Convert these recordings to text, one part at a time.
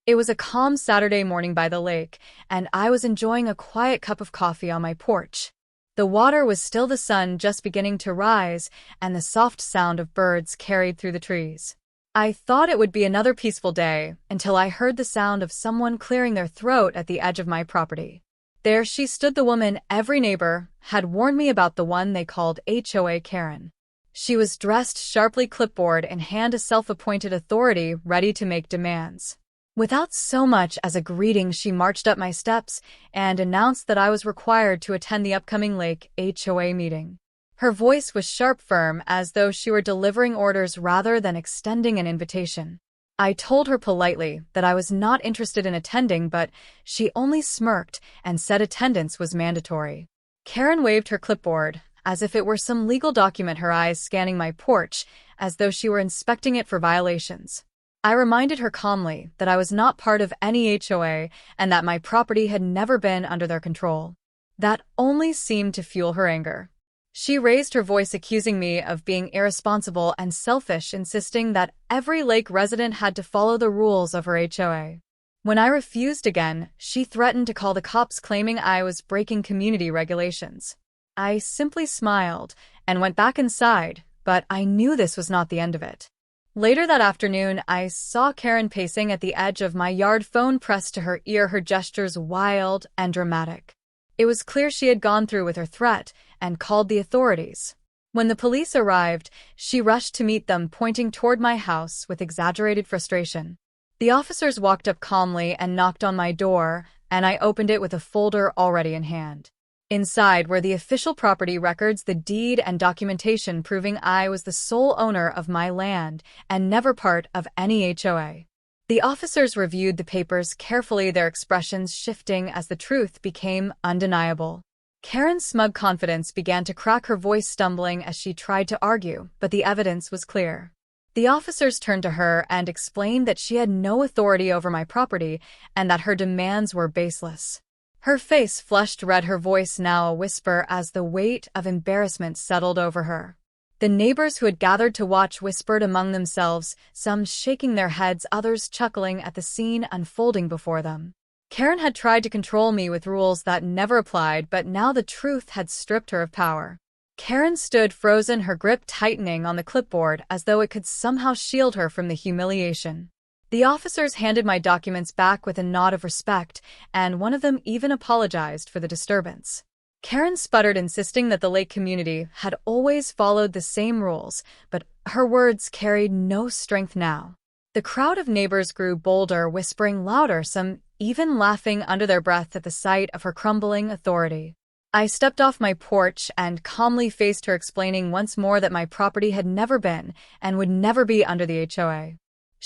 It was a calm Saturday morning by the lake, and I was enjoying a quiet cup of coffee on my porch. The water was still, the sun just beginning to rise, and the soft sound of birds carried through the trees. I thought it would be another peaceful day until I heard the sound of someone clearing their throat at the edge of my property. There she stood, the woman every neighbor had warned me about, the one they called HOA Karen. She was dressed sharply, clipboard in hand, a self-appointed authority ready to make demands. Without so much as a greeting, she marched up my steps and announced that I was required to attend the upcoming Lake HOA meeting. Her voice was sharp, firm, as though she were delivering orders rather than extending an invitation. I told her politely that I was not interested in attending, but she only smirked and said attendance was mandatory. Karen waved her clipboard as if it were some legal document, her eyes scanning my porch as though she were inspecting it for violations. I reminded her calmly that I was not part of any HOA and that my property had never been under their control. That only seemed to fuel her anger. She raised her voice, accusing me of being irresponsible and selfish, insisting that every lake resident had to follow the rules of her HOA. When I refused again, she threatened to call the cops, claiming I was breaking community regulations. I simply smiled and went back inside, but I knew this was not the end of it. Later that afternoon, I saw Karen pacing at the edge of my yard, phone pressed to her ear, her gestures wild and dramatic. It was clear she had gone through with her threat and called the authorities. When the police arrived, she rushed to meet them, pointing toward my house with exaggerated frustration. The officers walked up calmly and knocked on my door, and I opened it with a folder already in hand. Inside were the official property records, the deed and documentation proving I was the sole owner of my land and never part of any HOA. The officers reviewed the papers carefully, their expressions shifting as the truth became undeniable. Karen's smug confidence began to crack, her voice stumbling as she tried to argue, but the evidence was clear. The officers turned to her and explained that she had no authority over my property and that her demands were baseless. Her face flushed red, her voice now a whisper as the weight of embarrassment settled over her. The neighbors who had gathered to watch whispered among themselves, some shaking their heads, others chuckling at the scene unfolding before them. Karen had tried to control me with rules that never applied, but now the truth had stripped her of power. Karen stood frozen, her grip tightening on the clipboard as though it could somehow shield her from the humiliation. The officers handed my documents back with a nod of respect, and one of them even apologized for the disturbance. Karen sputtered, insisting that the lake community had always followed the same rules, but her words carried no strength now. The crowd of neighbors grew bolder, whispering louder, some even laughing under their breath at the sight of her crumbling authority. I stepped off my porch and calmly faced her, explaining once more that my property had never been and would never be under the HOA.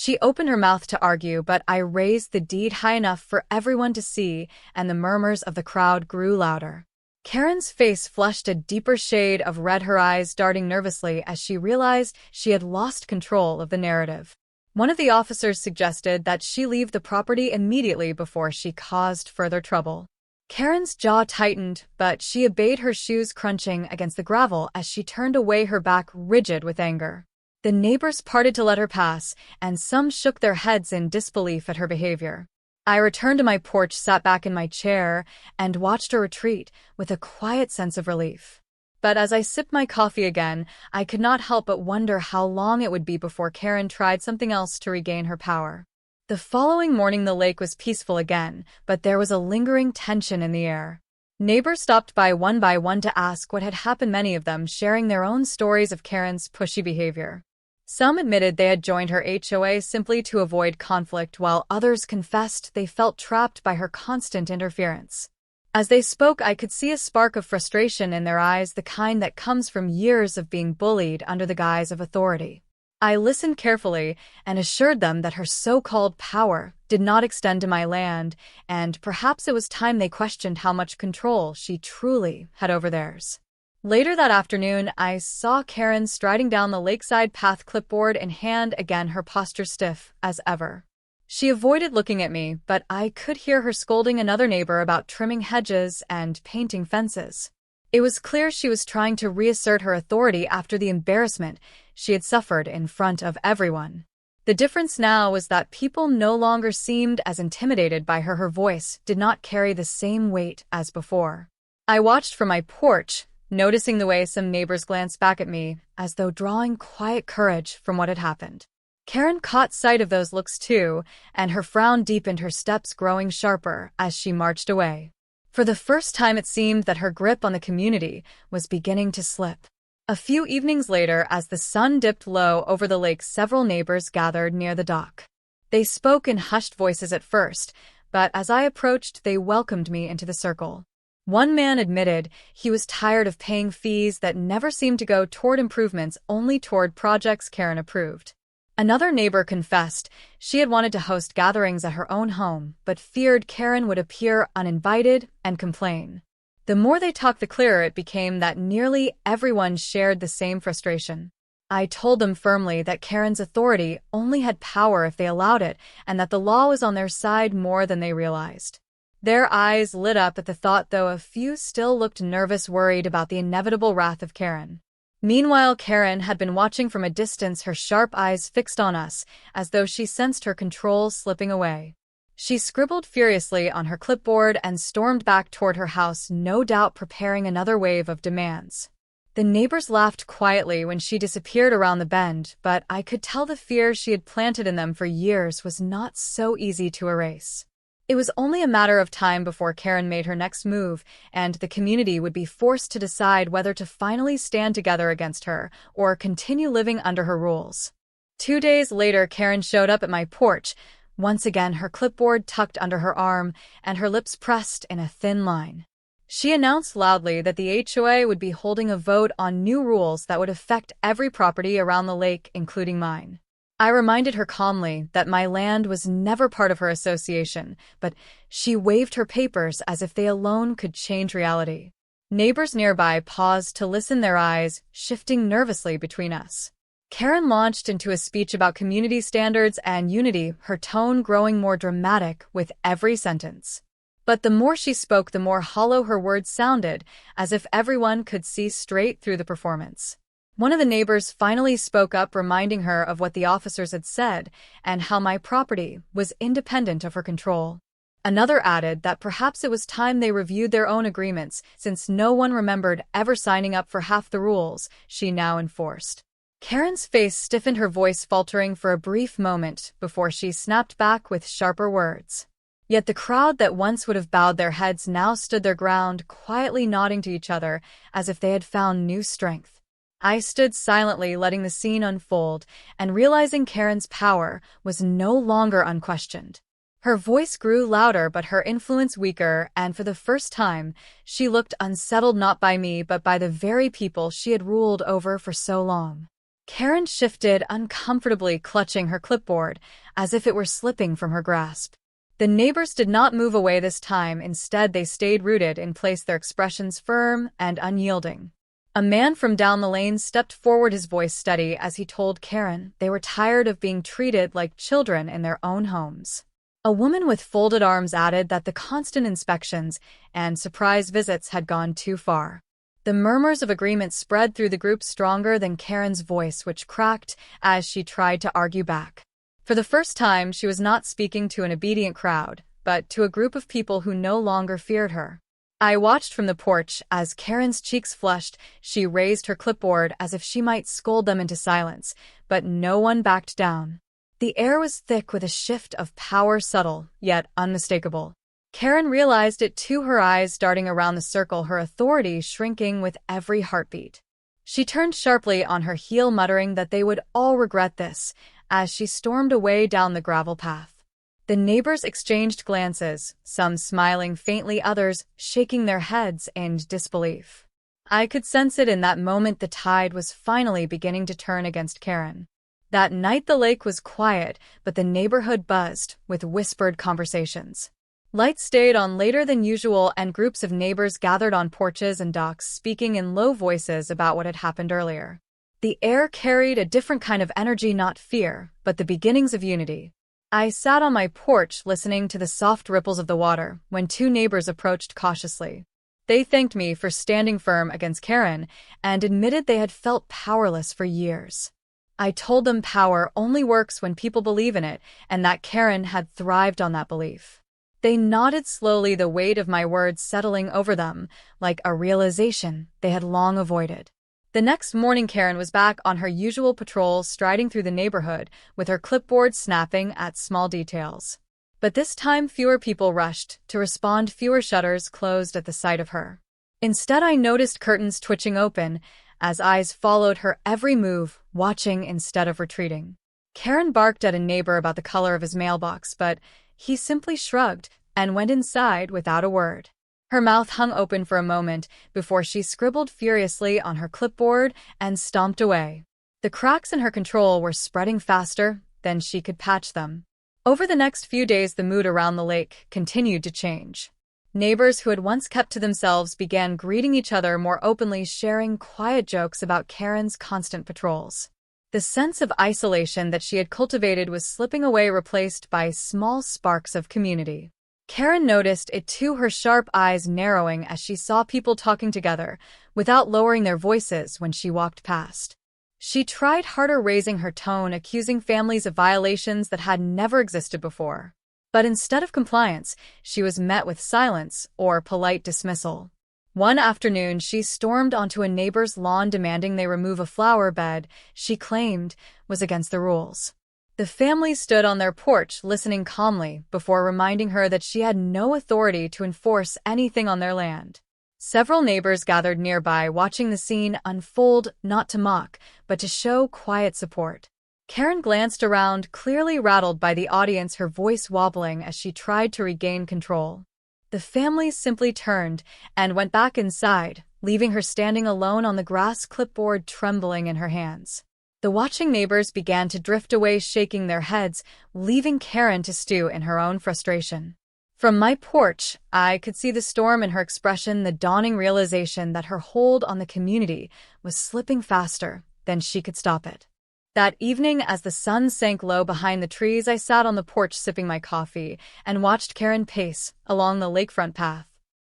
She opened her mouth to argue, but I raised the deed high enough for everyone to see, and the murmurs of the crowd grew louder. Karen's face flushed a deeper shade of red, her eyes darting nervously as she realized she had lost control of the narrative. One of the officers suggested that she leave the property immediately before she caused further trouble. Karen's jaw tightened, but she obeyed, her shoes crunching against the gravel as she turned away, her back rigid with anger. The neighbors parted to let her pass, and some shook their heads in disbelief at her behavior. I returned to my porch, sat back in my chair, and watched her retreat with a quiet sense of relief. But as I sipped my coffee again, I could not help but wonder how long it would be before Karen tried something else to regain her power. The following morning, the lake was peaceful again, but there was a lingering tension in the air. Neighbors stopped by one to ask what had happened, many of them sharing their own stories of Karen's pushy behavior. Some admitted they had joined her HOA simply to avoid conflict, while others confessed they felt trapped by her constant interference. As they spoke, I could see a spark of frustration in their eyes, the kind that comes from years of being bullied under the guise of authority. I listened carefully and assured them that her so-called power did not extend to my land, and perhaps it was time they questioned how much control she truly had over theirs. Later that afternoon, I saw Karen striding down the lakeside path, clipboard in hand, again her posture stiff as ever. She avoided looking at me, but I could hear her scolding another neighbor about trimming hedges and painting fences. It was clear she was trying to reassert her authority after the embarrassment she had suffered in front of everyone. The difference now was that people no longer seemed as intimidated by her. Her voice did not carry the same weight as before. I watched from my porch, noticing the way some neighbors glanced back at me, as though drawing quiet courage from what had happened. Karen caught sight of those looks too, and her frown deepened, her steps growing sharper as she marched away. For the first time it seemed that her grip on the community was beginning to slip. A few evenings later, as the sun dipped low over the lake, several neighbors gathered near the dock. They spoke in hushed voices at first, but as I approached, they welcomed me into the circle. One man admitted he was tired of paying fees that never seemed to go toward improvements, only toward projects Karen approved. Another neighbor confessed she had wanted to host gatherings at her own home, but feared Karen would appear uninvited and complain. The more they talked, the clearer it became that nearly everyone shared the same frustration. I told them firmly that Karen's authority only had power if they allowed it, and that the law was on their side more than they realized. Their eyes lit up at the thought, though a few still looked nervous, worried about the inevitable wrath of Karen. Meanwhile, Karen had been watching from a distance, her sharp eyes fixed on us, as though she sensed her control slipping away. She scribbled furiously on her clipboard and stormed back toward her house, no doubt preparing another wave of demands. The neighbors laughed quietly when she disappeared around the bend, but I could tell the fear she had planted in them for years was not so easy to erase. It was only a matter of time before Karen made her next move, and the community would be forced to decide whether to finally stand together against her or continue living under her rules. 2 days later, Karen showed up at my porch, once again her clipboard tucked under her arm and her lips pressed in a thin line. She announced loudly that the HOA would be holding a vote on new rules that would affect every property around the lake, including mine. I reminded her calmly that my land was never part of her association, but she waved her papers as if they alone could change reality. Neighbors nearby paused to listen, their eyes shifting nervously between us. Karen launched into a speech about community standards and unity, her tone growing more dramatic with every sentence. But the more she spoke, the more hollow her words sounded, as if everyone could see straight through the performance. One of the neighbors finally spoke up, reminding her of what the officers had said and how my property was independent of her control. Another added that perhaps it was time they reviewed their own agreements, since no one remembered ever signing up for half the rules she now enforced. Karen's face stiffened, her voice faltering for a brief moment before she snapped back with sharper words. Yet the crowd that once would have bowed their heads now stood their ground, quietly nodding to each other as if they had found new strength. I stood silently, letting the scene unfold, and realizing Karen's power was no longer unquestioned. Her voice grew louder, but her influence weaker, and for the first time, she looked unsettled, not by me but by the very people she had ruled over for so long. Karen shifted uncomfortably, clutching her clipboard, as if it were slipping from her grasp. The neighbors did not move away this time. Instead, they stayed rooted in place, their expressions firm and unyielding. A man from down the lane stepped forward, his voice steady, as he told Karen they were tired of being treated like children in their own homes. A woman with folded arms added that the constant inspections and surprise visits had gone too far. The murmurs of agreement spread through the group, stronger than Karen's voice, which cracked as she tried to argue back. For the first time, she was not speaking to an obedient crowd, but to a group of people who no longer feared her. I watched from the porch as Karen's cheeks flushed. She raised her clipboard as if she might scold them into silence, but no one backed down. The air was thick with a shift of power, subtle yet unmistakable. Karen realized it too, her eyes darting around the circle, her authority shrinking with every heartbeat. She turned sharply on her heel, muttering that they would all regret this, as she stormed away down the gravel path. The neighbors exchanged glances, some smiling faintly, others shaking their heads in disbelief. I could sense it in that moment. The tide was finally beginning to turn against Karen. That night the lake was quiet, but the neighborhood buzzed with whispered conversations. Lights stayed on later than usual, and groups of neighbors gathered on porches and docks, speaking in low voices about what had happened earlier. The air carried a different kind of energy, not fear, but the beginnings of unity. I sat on my porch listening to the soft ripples of the water when two neighbors approached cautiously. They thanked me for standing firm against Karen and admitted they had felt powerless for years. I told them power only works when people believe in it, and that Karen had thrived on that belief. They nodded slowly, the weight of my words settling over them, like a realization they had long avoided. The next morning, Karen was back on her usual patrol, striding through the neighborhood, with her clipboard snapping at small details. But this time fewer people rushed to respond, fewer shutters closed at the sight of her. Instead, I noticed curtains twitching open as eyes followed her every move, watching instead of retreating. Karen barked at a neighbor about the color of his mailbox, but he simply shrugged and went inside without a word. Her mouth hung open for a moment before she scribbled furiously on her clipboard and stomped away. The cracks in her control were spreading faster than she could patch them. Over the next few days, the mood around the lake continued to change. Neighbors who had once kept to themselves began greeting each other more openly, sharing quiet jokes about Karen's constant patrols. The sense of isolation that she had cultivated was slipping away, replaced by small sparks of community. Karen noticed it too, her sharp eyes narrowing as she saw people talking together, without lowering their voices when she walked past. She tried harder, raising her tone, accusing families of violations that had never existed before. But instead of compliance, she was met with silence or polite dismissal. One afternoon, she stormed onto a neighbor's lawn demanding they remove a flower bed she claimed was against the rules. The family stood on their porch, listening calmly, before reminding her that she had no authority to enforce anything on their land. Several neighbors gathered nearby, watching the scene unfold, not to mock, but to show quiet support. Karen glanced around, clearly rattled by the audience, her voice wobbling as she tried to regain control. The family simply turned and went back inside, leaving her standing alone on the grass, clipboard trembling in her hands. The watching neighbors began to drift away, shaking their heads, leaving Karen to stew in her own frustration. From my porch, I could see the storm in her expression, the dawning realization that her hold on the community was slipping faster than she could stop it. That evening, as the sun sank low behind the trees, I sat on the porch sipping my coffee and watched Karen pace along the lakefront path.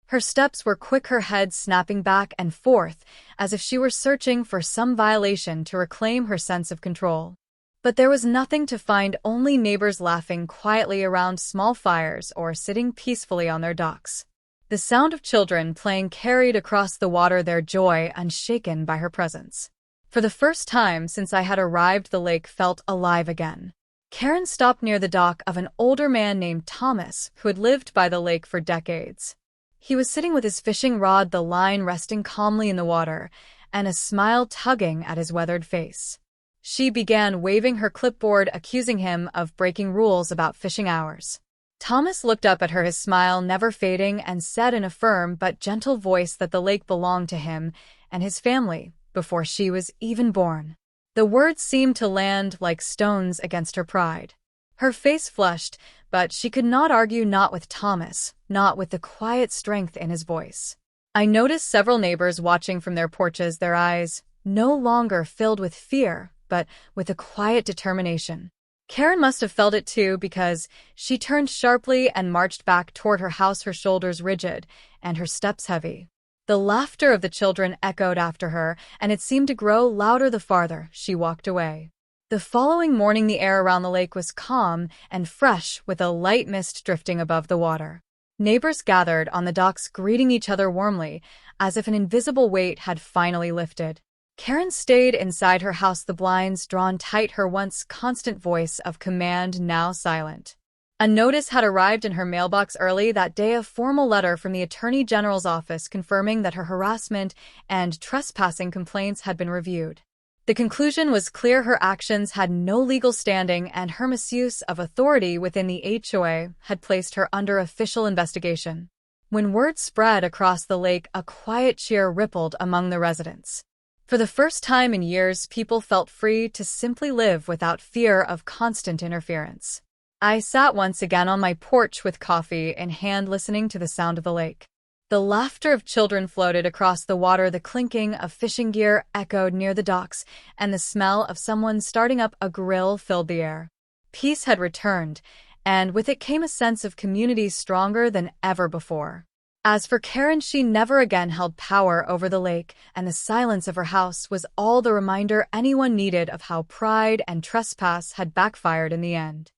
Her steps were quick, her head snapping back and forth, as if she were searching for some violation to reclaim her sense of control. But there was nothing to find, only neighbors laughing quietly around small fires or sitting peacefully on their docks. The sound of children playing carried across the water, their joy unshaken by her presence. For the first time since I had arrived, the lake felt alive again. Karen stopped near the dock of an older man named Thomas, who had lived by the lake for decades. He was sitting with his fishing rod, the line resting calmly in the water, and a smile tugging at his weathered face. She began waving her clipboard, accusing him of breaking rules about fishing hours. Thomas looked up at her, his smile never fading, and said in a firm but gentle voice that the lake belonged to him and his family before she was even born. The words seemed to land like stones against her pride. Her face flushed, but she could not argue, not with Thomas, not with the quiet strength in his voice. I noticed several neighbors watching from their porches, their eyes no longer filled with fear, but with a quiet determination. Karen must have felt it too, because she turned sharply and marched back toward her house, her shoulders rigid and her steps heavy. The laughter of the children echoed after her, and it seemed to grow louder the farther she walked away. The following morning, the air around the lake was calm and fresh, with a light mist drifting above the water. Neighbors gathered on the docks, greeting each other warmly, as if an invisible weight had finally lifted. Karen stayed inside her house, the blinds drawn tight, her once constant voice of command now silent. A notice had arrived in her mailbox early that day, a formal letter from the Attorney General's office confirming that her harassment and trespassing complaints had been reviewed. The conclusion was clear: her actions had no legal standing, and her misuse of authority within the HOA had placed her under official investigation. When word spread across the lake, a quiet cheer rippled among the residents. For the first time in years, people felt free to simply live without fear of constant interference. I sat once again on my porch with coffee in hand, listening to the sound of the lake. The laughter of children floated across the water, the clinking of fishing gear echoed near the docks, and the smell of someone starting up a grill filled the air. Peace had returned, and with it came a sense of community stronger than ever before. As for Karen, she never again held power over the lake, and the silence of her house was all the reminder anyone needed of how pride and trespass had backfired in the end.